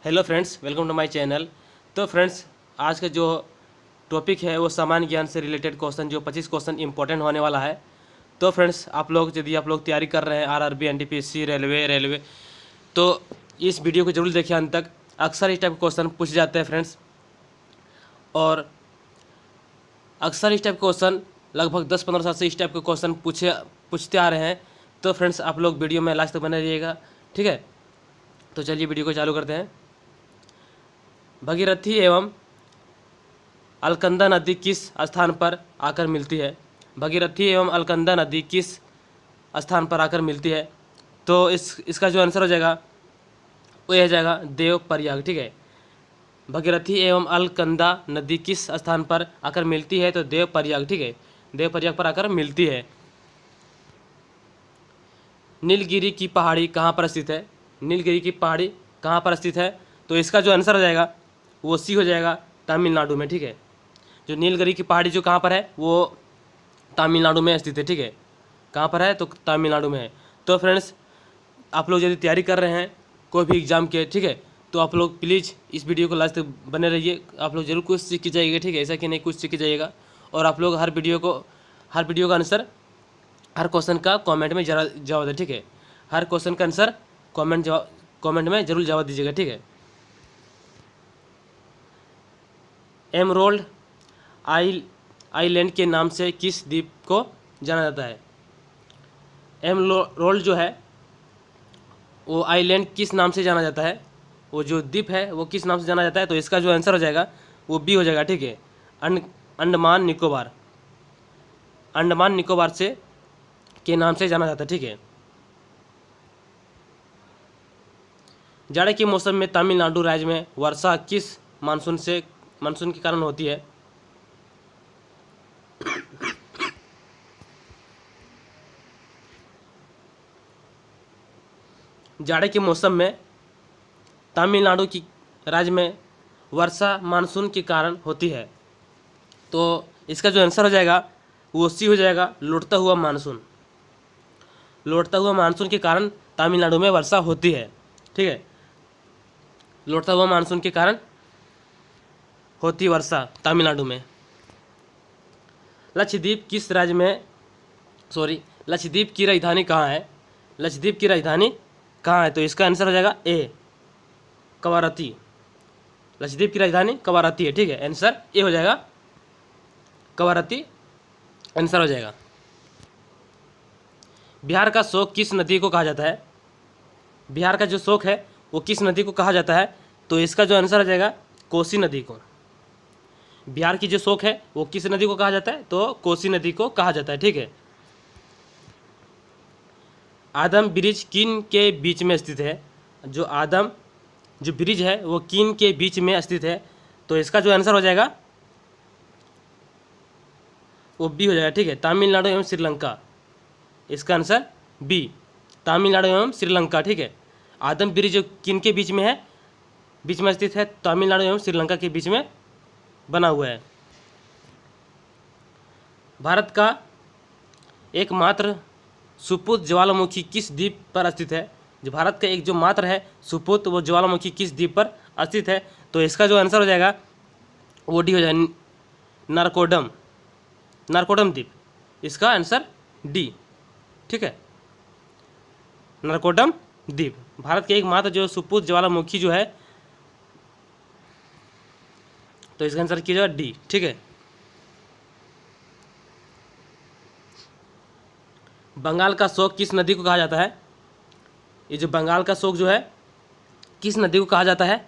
Hello friends, welcome to my channel. तो friends, आज का जो टॉपिक है वो सामान्य ज्ञान से रिलेटेड क्वेश्चन, जो 25 क्वेश्चन इंपॉर्टेंट होने वाला है। तो फ्रेंड्स, यदि आप लोग तैयारी कर रहे हैं आरआरबी, एनटीपीसी, रेलवे, तो इस वीडियो को जरूर देखिए अंत तक। अक्सर इस टाइप के क्वेश्चन पूछ जाते हैं फ्रेंड्स, और अक्सर इस टाइप के क्वेश्चन लगभग 10-15 साल से इस टाइप के क्वेश्चन पूछते आ रहे हैं। तो फ्रेंड्स, आप लोग वीडियो में लास्ट तक बने रहिएगा, ठीक है। तो चलिए वीडियो को चालू करते हैं। भगीरथी एवं अलकनंदा नदी किस स्थान पर आकर मिलती है? भगीरथी एवं अलकनंदा नदी किस स्थान पर आकर मिलती है? तो इसका जो आंसर हो जाएगा वो यह जाएगा देव प्रयाग, ठीक है। भगीरथी एवं अलकनंदा नदी किस स्थान पर आकर मिलती है? तो देव प्रयाग, ठीक है। देव प्रयाग पर आकर मिलती है। नीलगिरी की पहाड़ी कहाँ पर स्थित है? नीलगिरी की पहाड़ी कहाँ पर स्थित है? तो इसका जो आंसर हो जाएगा वो सी हो जाएगा, तमिलनाडु में, ठीक है। जो नीलगिरी की पहाड़ी जो कहाँ पर है वो तमिलनाडु में स्थित है, ठीक है। कहाँ पर है? तो तमिलनाडु में है। तो फ्रेंड्स, आप लोग यदि तैयारी कर रहे हैं कोई भी एग्ज़ाम के, ठीक है, तो आप लोग प्लीज़ इस वीडियो को लास्ट तक बने रहिए। आप लोग जरूर कुछ सीख के जाइएगा, ठीक है। ऐसा कि नहीं, कुछ सीख के जाइएगा। और आप लोग हर वीडियो का आंसर, हर क्वेश्चन का कमेंट में जवाब दें, ठीक है। हर क्वेश्चन का आंसर कमेंट में जरूर जवाब दीजिएगा, ठीक है। एमरोल्ड आइलैंड के नाम से किस द्वीप को जाना जाता है? एमरोल्ड जो है वो आइलैंड किस नाम से जाना जाता है? वो जो द्वीप है वो किस नाम से जाना जाता है? तो इसका जो आंसर हो जाएगा वो बी हो जाएगा, ठीक है। अंडमान निकोबार। अंडमान निकोबार से के नाम से जाना जाता है, ठीक है। जाड़े के मौसम में तमिलनाडु राज्य में वर्षा किस मानसून के कारण होती है? जाड़े के मौसम में तमिलनाडु की राज्य में वर्षा मानसून के कारण होती है। तो इसका जो आंसर हो जाएगा वो सी हो जाएगा, लौटता हुआ मानसून। लौटता हुआ मानसून के कारण तमिलनाडु में वर्षा होती है, ठीक है। लौटता हुआ मानसून के कारण होती वर्षा तमिलनाडु में। लक्षद्वीप की राजधानी कहाँ है? लक्षद्वीप की राजधानी कहाँ है? तो इसका आंसर हो जाएगा ए, कवारत्ती। लक्षद्वीप की राजधानी कवारत्ती है, ठीक है। आंसर ए हो जाएगा, कवारत्ती आंसर हो जाएगा। बिहार का शोक किस नदी को कहा जाता है? बिहार का जो शोक है वो किस नदी को कहा जाता है? तो इसका जो आंसर हो जाएगा कोसी नदी को। बिहार की जो शोक है वो किस नदी को कहा जाता है? तो कोसी नदी को कहा जाता है, ठीक है। आदम ब्रिज किन के बीच में स्थित है? जो ब्रिज है वो किन के बीच में स्थित है? तो इसका जो आंसर हो जाएगा वो बी हो जाएगा, ठीक है। तमिलनाडु एवं श्रीलंका। इसका आंसर बी, तमिलनाडु एवं श्रीलंका, ठीक है। आदम ब्रिज जो किन के बीच में है, बीच में स्थित है? तमिलनाडु एवं श्रीलंका के बीच में बना हुआ है। भारत का एकमात्र सुपुत ज्वालामुखी किस द्वीप पर स्थित है? जो भारत का एक जो मात्र है सुपुत, वो ज्वालामुखी किस द्वीप पर स्थित है? तो इसका जो आंसर हो जाएगा वो डी हो जाएगा, नारकोडम द्वीप। इसका आंसर डी, ठीक है। नारकोडम द्वीप भारत के एकमात्र जो सुपुत ज्वालामुखी जो है, तो इसका आंसर कीजिएगा डी, ठीक है। बंगाल का शोक किस नदी को कहा जाता है? ये जो बंगाल का शोक जो है किस नदी को कहा जाता है?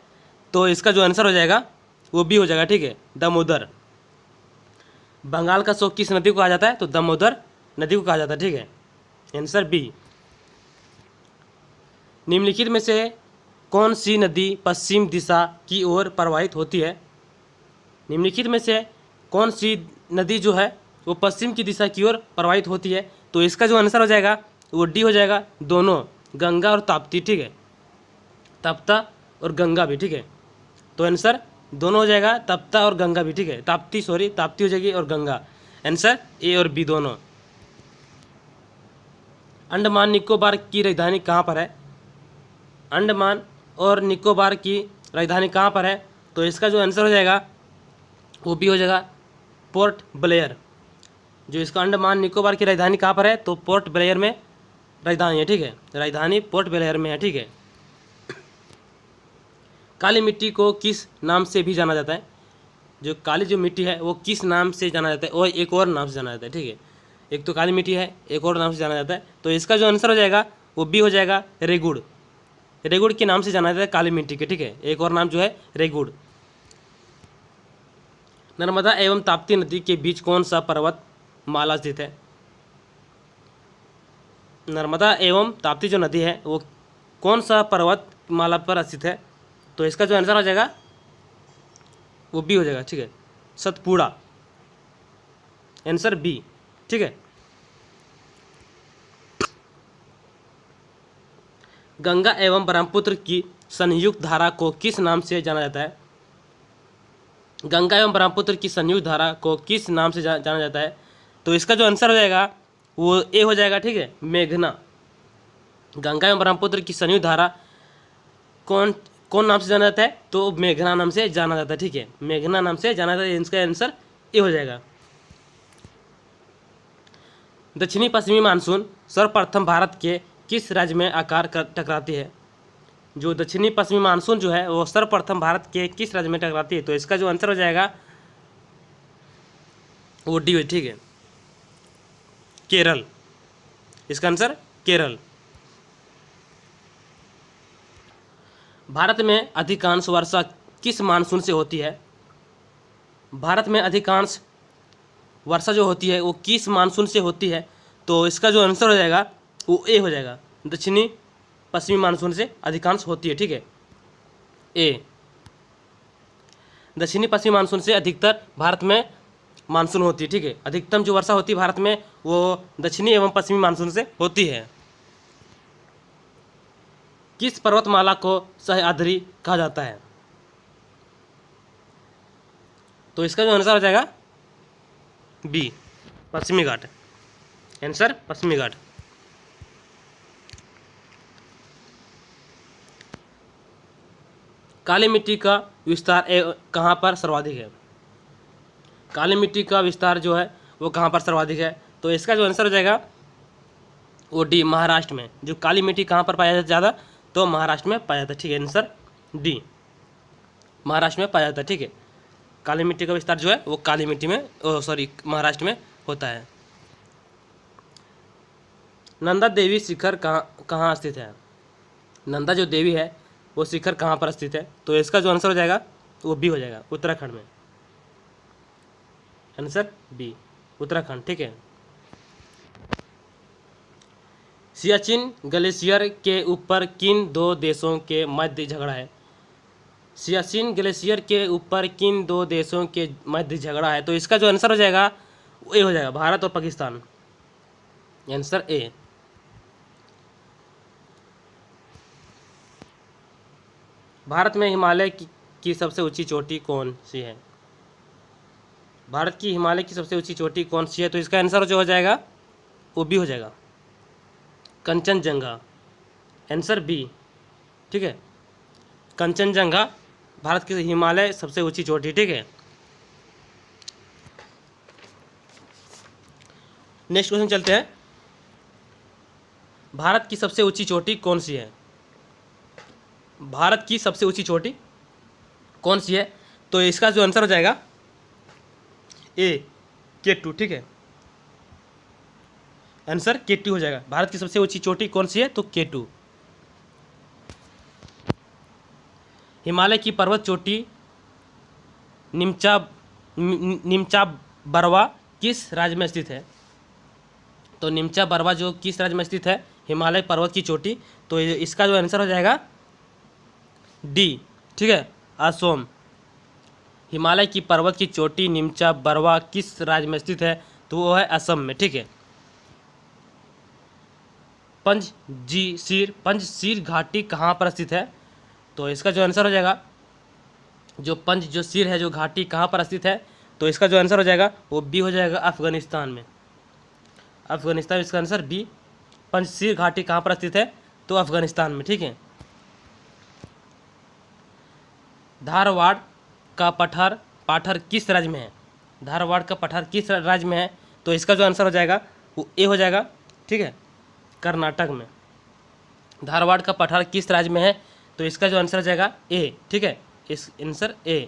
तो इसका जो आंसर हो जाएगा वो बी हो जाएगा, ठीक है, दामोदर। बंगाल का शोक किस नदी को कहा जाता है? तो दामोदर नदी को कहा जाता है, ठीक है। Answer B. निम्नलिखित में से कौन सी नदी पश्चिम दिशा की ओर प्रवाहित होती है? निम्नलिखित में से कौन सी नदी जो है वो पश्चिम की दिशा की ओर प्रवाहित होती है? तो इसका जो आंसर हो जाएगा वो डी हो जाएगा, दोनों, गंगा और ताप्ती, ठीक है। तप्ता और गंगा भी, ठीक है। तो आंसर दोनों हो जाएगा, तप्ता और गंगा भी, ठीक है। ताप्ती हो जाएगी और गंगा। आंसर ए और बी दोनों। अंडमान निकोबार की राजधानी कहाँ पर है? अंडमान और निकोबार की राजधानी कहाँ पर है, तो इसका जो आंसर हो जाएगा वो बी हो जाएगा, पोर्ट ब्लेयर। जो इसका अंडमान निकोबार की राजधानी कहाँ पर है, तो पोर्ट ब्लेयर में राजधानी है, ठीक है, राजधानी पोर्ट ब्लेयर में है, ठीक है। काली मिट्टी को किस नाम से भी जाना जाता है, जो काली जो मिट्टी है वो किस नाम से जाना जाता है, और एक और नाम से जाना जाता है, ठीक है। एक तो काली मिट्टी है, एक और नाम से जाना जाता है, तो इसका जो आंसर हो जाएगा वो बी हो जाएगा, रेगुड़। रेगुड़ के नाम से जाना जाता है काली मिट्टी के, ठीक है, एक और नाम जो है रेगुड़। नर्मदा एवं ताप्ती नदी के बीच कौन सा पर्वत माला स्थित है। नर्मदा एवं ताप्ती जो नदी है वो कौन सा पर्वत माला पर स्थित है, तो इसका जो आंसर हो जाएगा वो बी हो जाएगा, ठीक है, सतपुड़ा। आंसर बी, ठीक है। गंगा एवं ब्रह्मपुत्र की संयुक्त धारा को किस नाम से जाना जाता है। गंगा एवं ब्रह्मपुत्र की संयुक्त धारा को किस नाम से जाना जाता है, तो इसका जो आंसर हो जाएगा वो ए हो जाएगा, ठीक है, मेघना। गंगा एवं ब्रह्मपुत्र की संयुक्त धारा कौन नाम से जाना जाता है, तो मेघना नाम से जाना जाता है, ठीक है, मेघना नाम से जाना जाता है, इसका आंसर ए हो जाएगा। दक्षिणी पश्चिमी मानसून सर्वप्रथम भारत के किस राज्य में आकार टकराती है। जो दक्षिणी पश्चिमी मानसून जो है वो सर्वप्रथम भारत के किस राज्य में टकराती है, तो इसका जो आंसर हो जाएगा वो डी, ठीक है, केरल। इसका आंसर केरल। भारत में अधिकांश वर्षा किस मानसून से होती है। भारत में अधिकांश वर्षा जो होती है वो किस मानसून से होती है, तो इसका जो आंसर हो जाएगा वो ए हो जाएगा, दक्षिणी पश्चिमी मानसून से अधिकांश होती है, ठीक है, ए। दक्षिणी पश्चिमी मानसून से अधिकतर भारत में मानसून होती है, ठीक है, अधिकतम जो वर्षा होती है भारत में वो दक्षिणी एवं पश्चिमी मानसून से होती है। किस पर्वतमाला को सह्याद्री कहा जाता है, तो इसका जो आंसर हो जाएगा बी, पश्चिमी घाट। आंसर पश्चिमी घाट। काली मिट्टी का विस्तार कहाँ पर सर्वाधिक है। काली मिट्टी का विस्तार जो है वो कहाँ पर सर्वाधिक है, तो इसका जो आंसर हो जाएगा वो डी, महाराष्ट्र में। जो काली मिट्टी कहाँ पर पाया जाता है ज़्यादा, तो महाराष्ट्र में पाया जाता है, ठीक है, आंसर डी, महाराष्ट्र में पाया जाता है, ठीक है। काली मिट्टी का विस्तार जो है वो काली मिट्टी में महाराष्ट्र में होता है। नंदा देवी शिखर कहाँ स्थित है। नंदा जो देवी है वो शिखर कहाँ पर स्थित है, तो इसका जो आंसर हो जाएगा वो बी हो जाएगा, उत्तराखंड में। आंसर बी, उत्तराखंड, ठीक है। सियाचिन ग्लेशियर के ऊपर किन दो देशों के मध्य झगड़ा है। सियाचिन ग्लेशियर के ऊपर किन दो देशों के मध्य झगड़ा है, तो इसका जो आंसर हो जाएगा वो ए हो जाएगा, भारत और पाकिस्तान। Answer A. भारत में हिमालय की सबसे ऊंची चोटी कौन सी है। भारत की हिमालय की सबसे ऊंची चोटी कौन सी है, तो इसका आंसर जो हो जाएगा वो बी हो जाएगा, कंचनजंगा। आंसर बी, ठीक है, कंचनजंगा भारत की हिमालय सबसे ऊंची चोटी, ठीक है। नेक्स्ट क्वेश्चन चलते हैं। भारत की सबसे ऊंची चोटी कौन सी है। भारत की सबसे ऊंची चोटी कौन सी है, तो इसका जो आंसर हो जाएगा ए, K2, ठीक है, आंसर K2 हो जाएगा। भारत की सबसे ऊंची चोटी कौन सी है, तो K2। हिमालय की पर्वत चोटी निमचा बरवा किस राज्य में स्थित है। तो निमचा बरवा जो किस राज्य में स्थित है, हिमालय पर्वत की चोटी, तो इसका जो आंसर हो जाएगा डी, ठीक है, असम। हिमालय की पर्वत की चोटी निमचा बरवा किस राज्य में स्थित है, तो वो है असम में, ठीक है। पंजशीर घाटी कहाँ पर स्थित है, तो इसका जो आंसर हो जाएगा जो सिर है जो घाटी कहाँ पर स्थित है, तो इसका जो आंसर हो जाएगा वो बी हो जाएगा, अफगानिस्तान में। अफगानिस्तान, इसका आंसर बी। पंजशीर घाटी कहाँ पर स्थित है, तो अफगानिस्तान में, ठीक है। धारवाड़ का पाठर किस राज्य में है? धारवाड़ का पठार किस राज्य में है? तो इसका जो आंसर हो जाएगा वो ए हो जाएगा, ठीक है, कर्नाटक में। धारवाड़ का पठार किस राज्य में है? तो इसका जो आंसर हो जाएगा ए, ठीक है, इस आंसर ए।